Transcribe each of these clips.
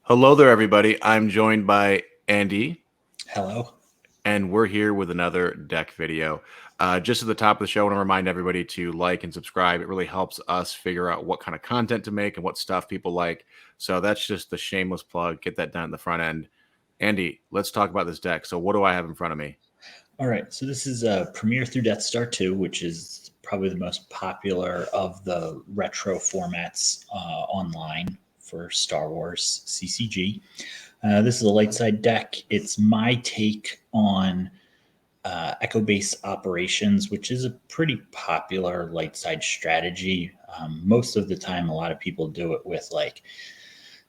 Hello there, everybody. I'm joined by Andy, Hello. and we're here with another deck video. Just at the top of the show, I want to remind everybody to like and subscribe. It really helps us figure out what kind of content to make and what stuff people like. So that's just the shameless plug. Get that done at the front end. Andy, let's talk about this deck. So what do I have in front of me? All right. So this is Premiere through Death Star 2, which is probably the most popular of the retro formats online for Star Wars CCG. This is a light side deck. It's my take on Echo Base Operations, which is a pretty popular light side strategy. Most of the time, a lot of people do it with like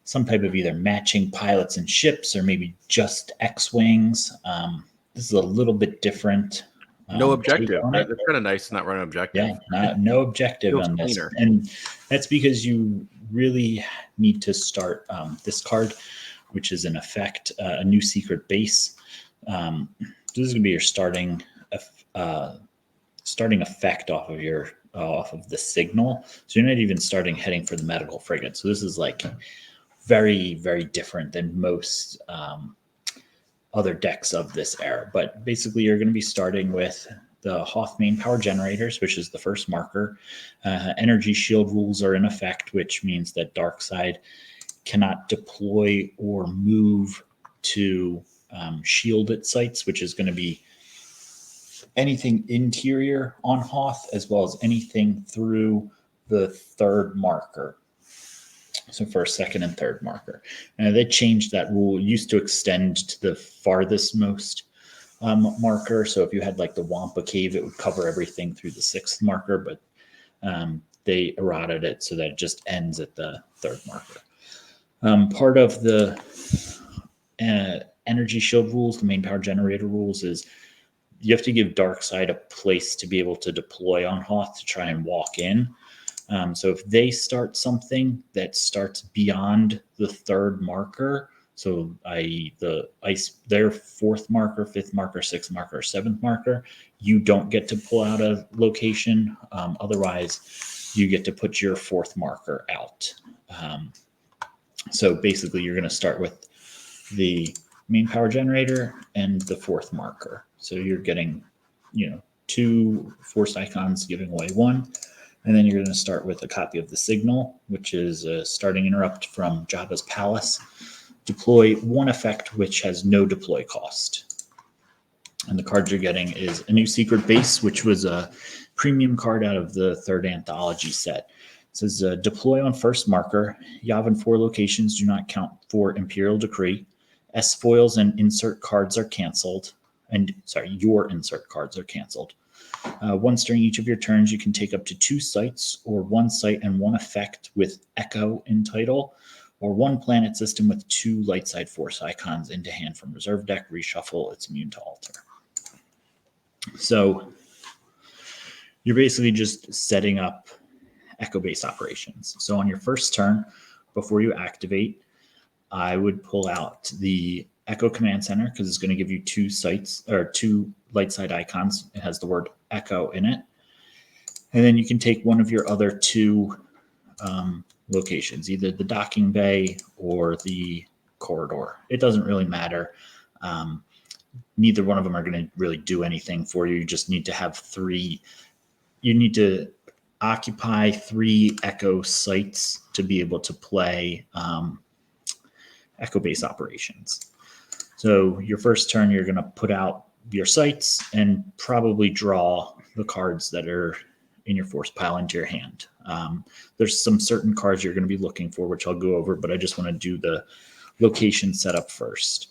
some type of either matching pilots and ships or maybe just X-Wings. This is a little bit different. No objective. That's That's kind of nice, not running objective. Yeah, no objective Feels on this. cleaner. And that's because you really need to start this card, which is in effect a new secret base. This is going to be your starting effect off of the signal. So you're not even starting heading for the medical frigate. So this is like very, very different than most other decks of this era. But basically, you're going to be starting with the Hoth main power generators, which is the first marker. Energy shield rules are in effect, which means that dark side cannot deploy or move to shielded sites, which is going to be anything interior on Hoth, as well as anything through the third marker. So first, second, and third marker. They changed that rule. It used to extend to the farthest most marker. So if you had like the Wampa Cave, it would cover everything through the sixth marker, but they errated it so that it just ends at the third marker. Part of the energy shield rules, the main power generator rules, is you have to give dark side a place to be able to deploy on Hoth to try and walk in. So if they start something that starts beyond the third marker, so i.e. their fourth marker, fifth marker, sixth marker, seventh marker, you don't get to pull out a location. Otherwise, you get to put your fourth marker out. So basically, you're going to start with the main power generator and the fourth marker. So you're getting, two force icons giving away one. And then you're going to start with a copy of the signal, which is a starting interrupt from Jabba's palace. Deploy one effect, which has no deploy cost. And the card you're getting is a new secret base, which was a premium card out of the third anthology set. It says deploy on first marker. Yavin 4 locations do not count for Imperial Decree. S foils and insert cards are canceled. Your insert cards are canceled. Once during each of your turns, you can take up to 2 sites or 1 site and 1 effect with Echo in title, or 1 planet system with 2 light side force icons into hand from reserve deck. Reshuffle, it's immune to alter. So you're basically just setting up Echo base operations. So on your first turn, before you activate, I would pull out the Echo Command Center because it's going to give you 2 sites or 2 light side icons. It has the word Echo in it. And then you can take one of your other 2 locations, either the docking bay or the corridor. It doesn't really matter. Neither one of them are going to really do anything for you. You just need to have 3. You need to occupy 3 Echo sites to be able to play Echo base operations. So your first turn, you're going to put out your sites and probably draw the cards that are in your force pile into your hand. There's some certain cards you're going to be looking for, which I'll go over, but I just want to do the location setup first.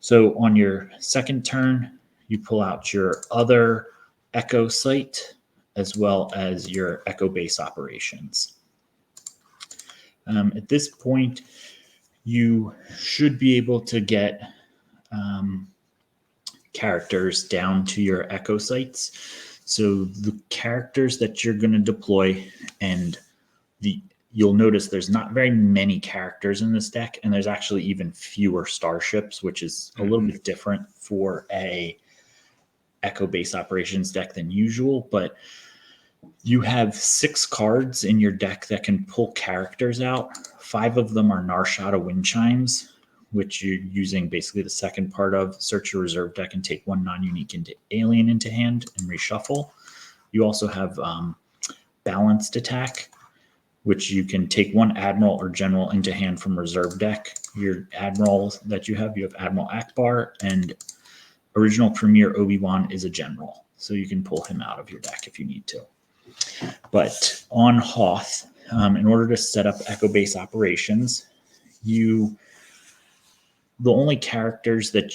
So on your second turn, you pull out your other Echo site as well as your Echo base operations. At this point, you should be able to get characters down to your Echo sites. So the characters that you're going to deploy, and you'll notice there's not very many characters in this deck, and there's actually even fewer starships, which is a little bit different for a Echo base operations deck than usual. But You have 6 cards in your deck that can pull characters out. 5 of them are Nar Shaddaa Wind Chimes, which you're using basically the second part of search your reserve deck and take 1 non-unique alien into hand and reshuffle. You also have Balanced Attack, which you can take 1 Admiral or General into hand from reserve deck. Your Admirals that you have Admiral Ackbar, and original Premier Obi-Wan is a General. So you can pull him out of your deck if you need to. But on Hoth, in order to set up Echo Base operations, the only characters that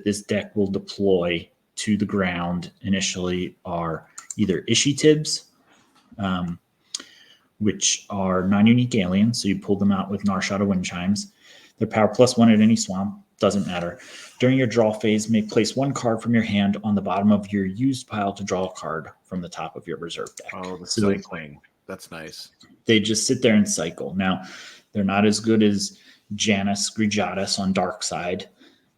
this deck will deploy to the ground initially are either Ishi Tibs, which are non-unique aliens, so you pull them out with Nar Shaddaa Wind Chimes. Their power +1 at any swamp, doesn't matter. During your draw phase, may place 1 card from your hand on the bottom of your used pile to draw a card from the top of your reserve deck. Oh, the so cycling. That's nice. They just sit there and cycle. Now, they're not as good as Janus Grijatis on Dark Side,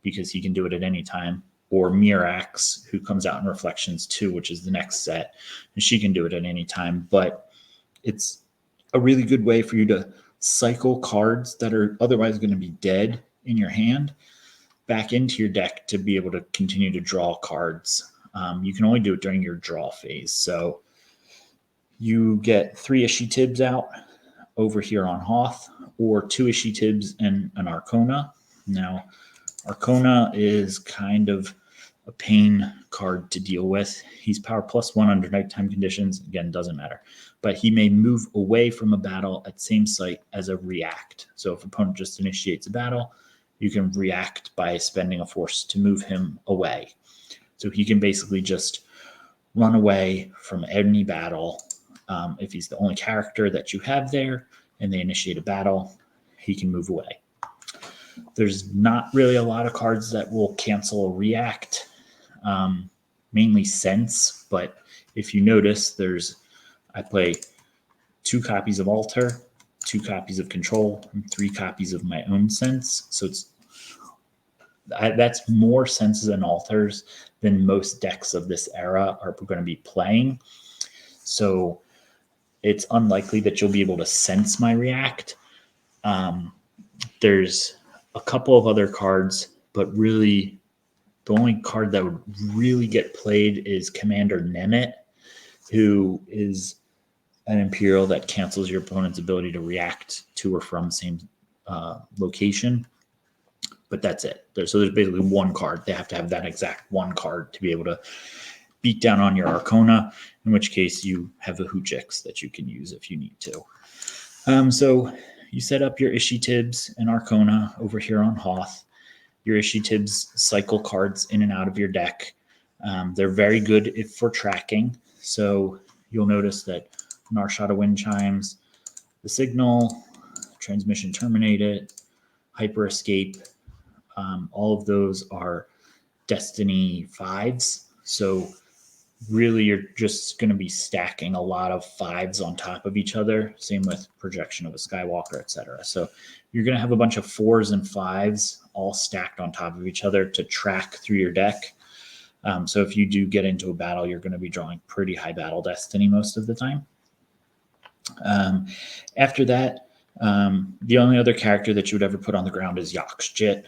because he can do it at any time, or Mirax, who comes out in Reflections 2, which is the next set, and she can do it at any time. But it's a really good way for you to cycle cards that are otherwise going to be dead in your hand back into your deck to be able to continue to draw cards. You can only do it during your draw phase. So you get 3 Ishi Tibs out over here on Hoth, or 2 Ishi Tibs and an Arcona. Now, Arcona is kind of a pain card to deal with. He's power +1 under nighttime conditions. Again, doesn't matter. But he may move away from a battle at same site as a react. So if opponent just initiates a battle, you can react by spending a force to move him away. So he can basically just run away from any battle. If he's the only character that you have there and they initiate a battle, he can move away. There's not really a lot of cards that will cancel a react, mainly Sense. But if you notice, I play 2 copies of Alter, 2 copies of Control, and 3 copies of my own Sense. So that's more Senses and Alters than most decks of this era are going to be playing. So it's unlikely that you'll be able to sense my react. There's a couple of other cards, but really the only card that would really get played is Commander Nemeth, who is an Imperial that cancels your opponent's ability to react to or from same location. But that's it. So there's basically 1 card. They have to have that exact 1 card to be able to beat down on your Arcona, in which case you have a Houjix that you can use if you need to. So you set up your Ishi Tibs and Arcona over here on Hoth. Your Ishi Tibs cycle cards in and out of your deck. They're very good for tracking. So you'll notice that Nar Shaddaa Wind Chimes, the Signal, Transmission Terminated, Hyper Escape, all of those are Destiny 5s. So really you're just going to be stacking a lot of 5s on top of each other. Same with Projection of a Skywalker, etc. So you're going to have a bunch of 4s and 5s all stacked on top of each other to track through your deck. So if you do get into a battle, you're going to be drawing pretty high battle destiny most of the time. After that, the only other character that you would ever put on the ground is Yoxgit.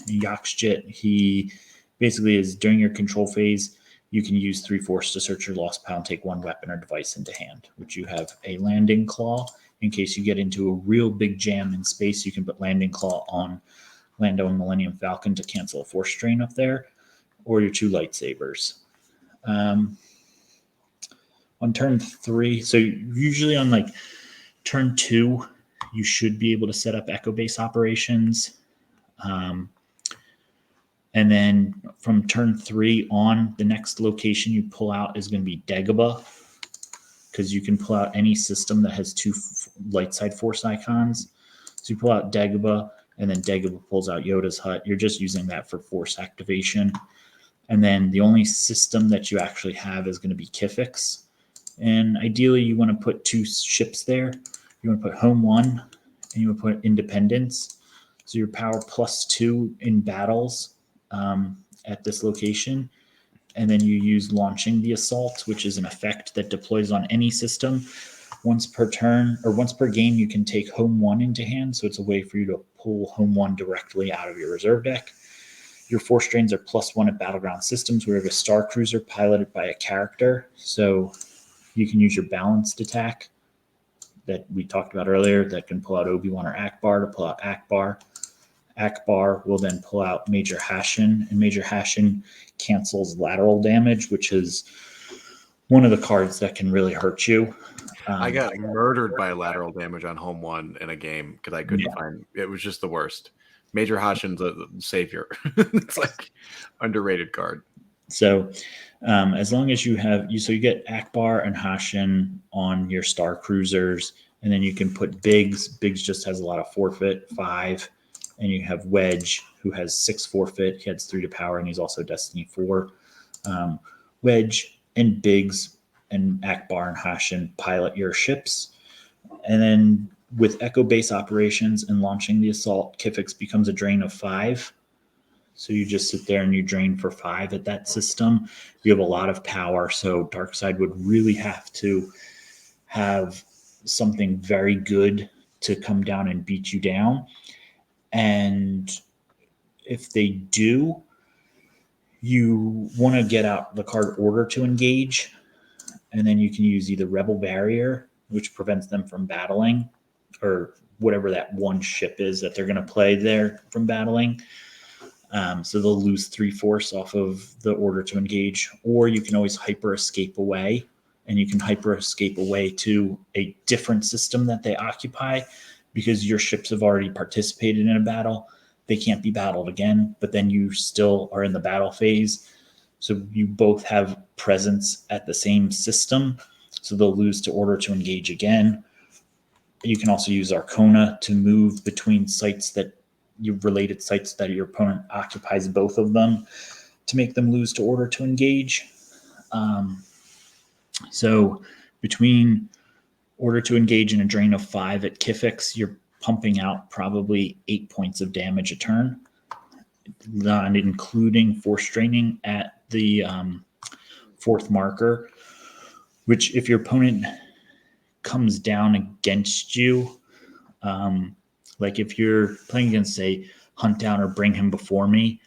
Yoxgit, he basically is during your control phase, you can use 3 force to search your lost pile and take 1 weapon or device into hand, which you have a Landing Claw. In case you get into a real big jam in space, you can put Landing Claw on Lando and Millennium Falcon to cancel a force drain up there, or your 2 lightsabers. On turn 3, so usually on like turn 2, you should be able to set up Echo Base operations. And then from turn 3 on, the next location you pull out is going to be Dagobah, because you can pull out any system that has 2 light side force icons. So you pull out Dagobah, and then Dagobah pulls out Yoda's hut. You're just using that for force activation. And then the only system that you actually have is going to be Kifix. And ideally, you want to put 2 ships there. You want to put Home 1, and you want to put Independence. So your power +2 in battles at this location and then you use Launching the Assault, which is an effect that deploys on any system. Once per turn or once per game, you can take Home 1 into hand, so it's a way for you to pull Home 1 directly out of your reserve deck. Your Force Drains are +1 at Battleground Systems where you have a Star Cruiser piloted by a character, so you can use your Balanced Attack that we talked about earlier that can pull out Obi-Wan or Ackbar to pull out Ackbar. Ackbar will then pull out Major Haash'n, and Major Haash'n cancels lateral damage, which is one of the cards that can really hurt you. I got murdered by lateral damage on Home 1 in a game because I couldn't find it. Was just the worst. Major Haash'n's a savior. It's like underrated card. So as long as you have so you get Ackbar and Haash'n on your Star Cruisers, and then you can put Biggs. Biggs just has a lot of forfeit, 5. And you have Wedge, who has 6 forfeit. He adds 3 to power, and he's also Destiny 4. Wedge and Biggs and Ackbar and Haash'n pilot your ships. And then with Echo Base operations and Launching the Assault, Kifix becomes a drain of 5. So you just sit there and you drain for 5 at that system. You have a lot of power, so Darkside would really have to have something very good to come down and beat you down. And if they do, you want to get out the card Order to Engage, and then you can use either Rebel Barrier, which prevents them from battling, or whatever that one ship is that they're going to play there from battling. So they'll lose 3 force off of the Order to Engage, or you can always hyper escape away, and you can hyper escape away to a different system that they occupy because your ships have already participated in a battle. They can't be battled again, but then you still are in the battle phase. So you both have presence at the same system. So they'll lose to Order to Engage again. You can also use Arcona to move between sites that your related sites that your opponent occupies both of them to make them lose to Order to Engage. So between Order to Engage and a drain of 5 at Kifix, you're pumping out probably 8 points of damage a turn, not including force draining at the 4th marker, which if your opponent comes down against you, like if you're playing against, say, Hunt Down or Bring Him Before Me,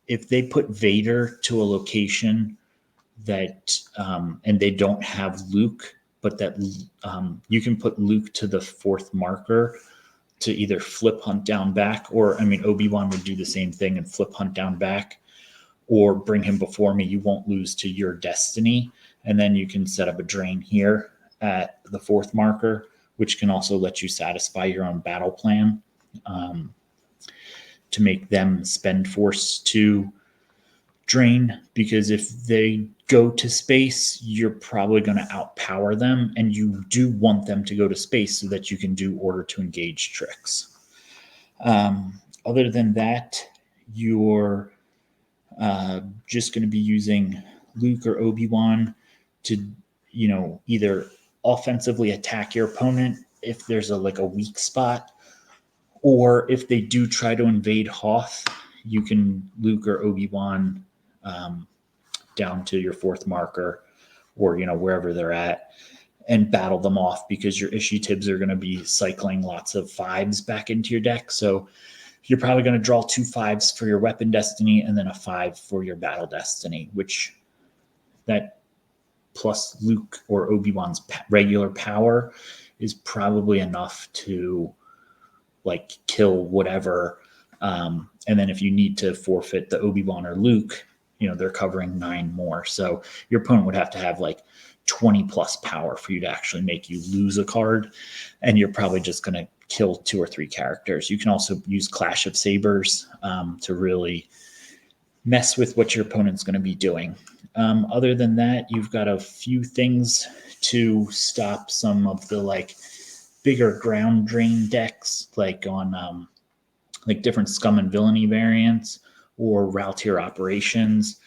if they put Vader to a location that, and they don't have Luke, but that you can put Luke to the 4th marker to either flip Hunt Down back, or, I mean, Obi-Wan would do the same thing and flip Hunt Down back, or Bring Him Before Me, you won't lose to your Destiny. And then you can set up a drain here at the 4th marker, which can also let you satisfy your own battle plan to make them spend force to drain, because if they go to space, you're probably going to outpower them, and you do want them to go to space so that you can do Order to Engage tricks. Other than that, you're just going to be using Luke or Obi-Wan to, either offensively attack your opponent if there's a weak spot, or if they do try to invade Hoth, you can Luke or Obi-Wan down to your 4th marker, or wherever they're at, and battle them off, because your Ishi Tibs are going to be cycling lots of 5s back into your deck. So you're probably going to draw 2 5s for your weapon destiny and then a 5 for your battle destiny, which that plus Luke or Obi-Wan's regular power is probably enough to kill whatever. And then if you need to forfeit the Obi-Wan or Luke, they're covering 9 more. So your opponent would have to have 20 plus power for you to actually make you lose a card. And you're probably just going to kill 2 or 3 characters. You can also use Clash of Sabers to really mess with what your opponent's going to be doing. Other than that, you've got a few things to stop some of the bigger ground drain decks, on different Scum and Villainy variants or Routier operations.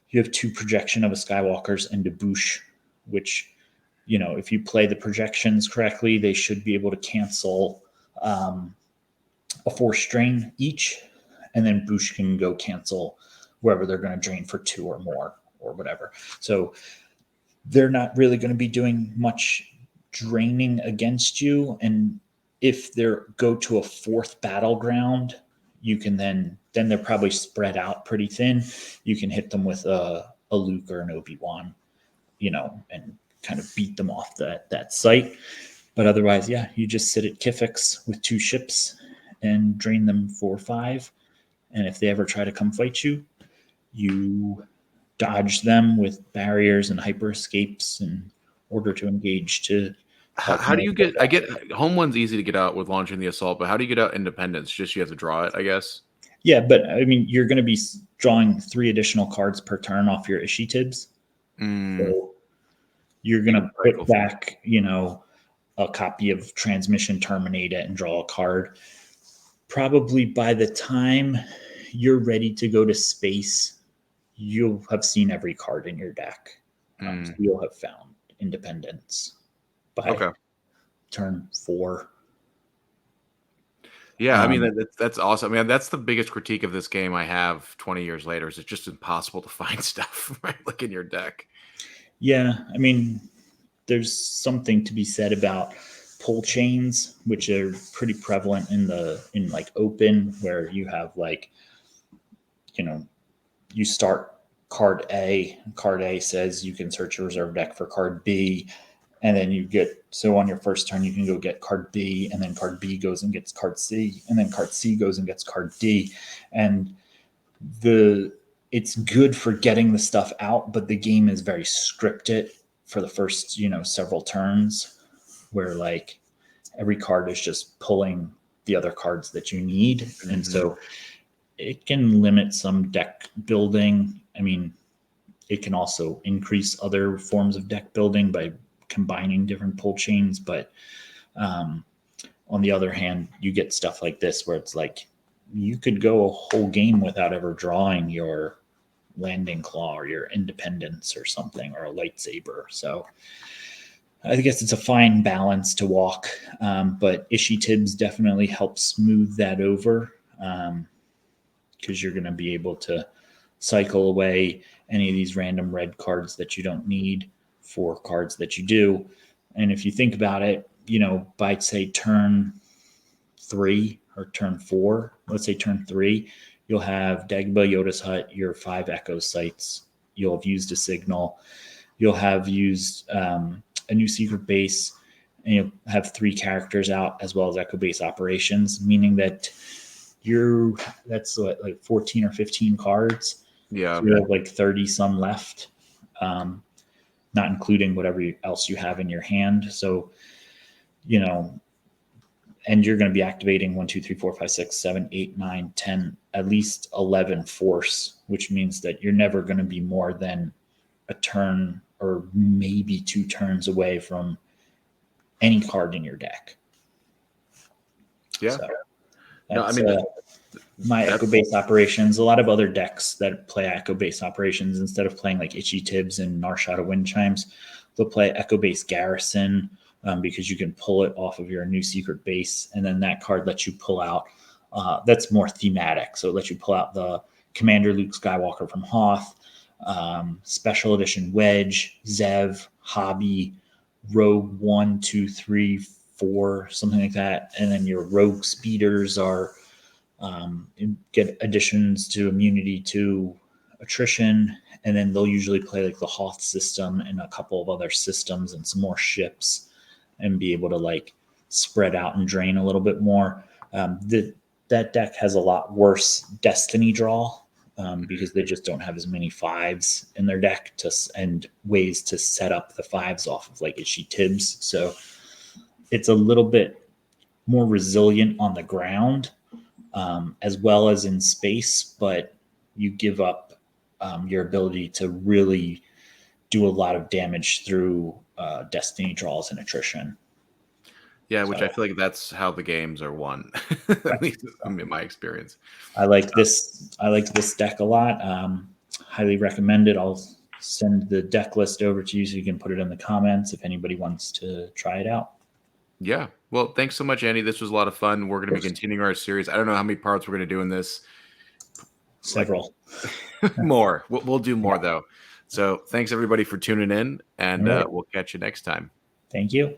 You have 2 Projection of a Skywalkers and a Boushh, which, if you play the projections correctly, they should be able to cancel a force drain each, and then Boushh can go cancel wherever they're going to drain for 2 or more, or or whatever. So they're not really going to be doing much draining against you. And if they go to a 4th battleground, you can then they're probably spread out pretty thin. You can hit them with a Luke or an Obi-Wan, and kind of beat them off that site. But otherwise, yeah, you just sit at Kifix with 2 ships and drain them 4 or 5. And if they ever try to come fight you, you dodge them with barriers and hyper escapes in order to engage to How do you get? I get home one's easy to get out with launching the assault, but how do you get out Independence? Just you have to draw it, I guess. Yeah, but I mean, you're going to be drawing 3 additional cards per turn off your Ishi Tibs. So you're going to put back, a copy of Transmission Terminated and draw a card. Probably by the time you're ready to go to space, you'll have seen every card in your deck. So you'll have found Independence by turn 4. Yeah, I mean that's awesome. I mean, that's the biggest critique of this game I have 20 years later is it's just impossible to find stuff right like in your deck. Yeah, I mean, there's something to be said about pull chains, which are pretty prevalent in like open, where you have like, you start card A. Card A says you can search your reserve deck for card B. And then so on your first turn, you can go get card B, and then card B goes and gets card C, and then card C goes and gets card D. And it's good for getting the stuff out, but the game is very scripted for the first, several turns, where like every card is just pulling the other cards that you need. Mm-hmm. And so it can limit some deck building. I mean, it can also increase other forms of deck building by combining different pull chains. But on the other hand, you get stuff like this where it's like you could go a whole game without ever drawing your Landing Claw or your Independence or something, or a lightsaber. So I guess it's a fine balance to walk. But Ishi Tibs definitely help smooth that over, because you're going to be able to cycle away any of these random red cards that you don't need for cards that you do. And if you think about it, by say turn 3 or turn 4, let's say turn 3, you'll have Dagobah, Yoda's Hut, your 5 Echo sites. You'll have used a signal. You'll have used a new secret base, and you'll have 3 characters out as well as Echo base operations, meaning that that's like 14 or 15 cards. Yeah. So you have like 30 some left, not including whatever else you have in your hand. So, and you're going to be activating 1, 2, 3, 4, 5, 6, 7, 8, 9, 10, at least 11 force, which means that you're never going to be more than a turn or maybe 2 turns away from any card in your deck. Yeah. So No, I mean, my Echo base operations. A lot of other decks that play Echo base operations, instead of playing like Ishi Tibs and Narshada Wind Chimes, they'll play Echo base Garrison, because you can pull it off of your new secret base, and then that card lets you pull out. That's more thematic, so it lets you pull out the Commander Luke Skywalker from Hoth, Special Edition Wedge, Zev, Hobby, Rogue 1, 2, 3, 4, something like that, and then your Rogue Speeders are get additions to immunity to attrition, and then they'll usually play like the Hoth system and a couple of other systems and some more ships, and be able to like spread out and drain a little bit more. That deck has a lot worse destiny draw, because they just don't have as many 5s in their deck and ways to set up the 5s off of like Ishi Tibs. So it's a little bit more resilient on the ground, as well as in space, but you give up your ability to really do a lot of damage through destiny draws and attrition. Yeah, which I feel like that's how the games are won, at least in my experience. I like this deck a lot. Highly recommend it. I'll send the deck list over to you so you can put it in the comments if anybody wants to try it out. Yeah. Well, thanks so much, Andy. This was a lot of fun. We're going to be continuing our series. I don't know how many parts we're going to do in this. Several. More. We'll do more, though. So thanks everybody for tuning in, and All right. we'll catch you next time. Thank you.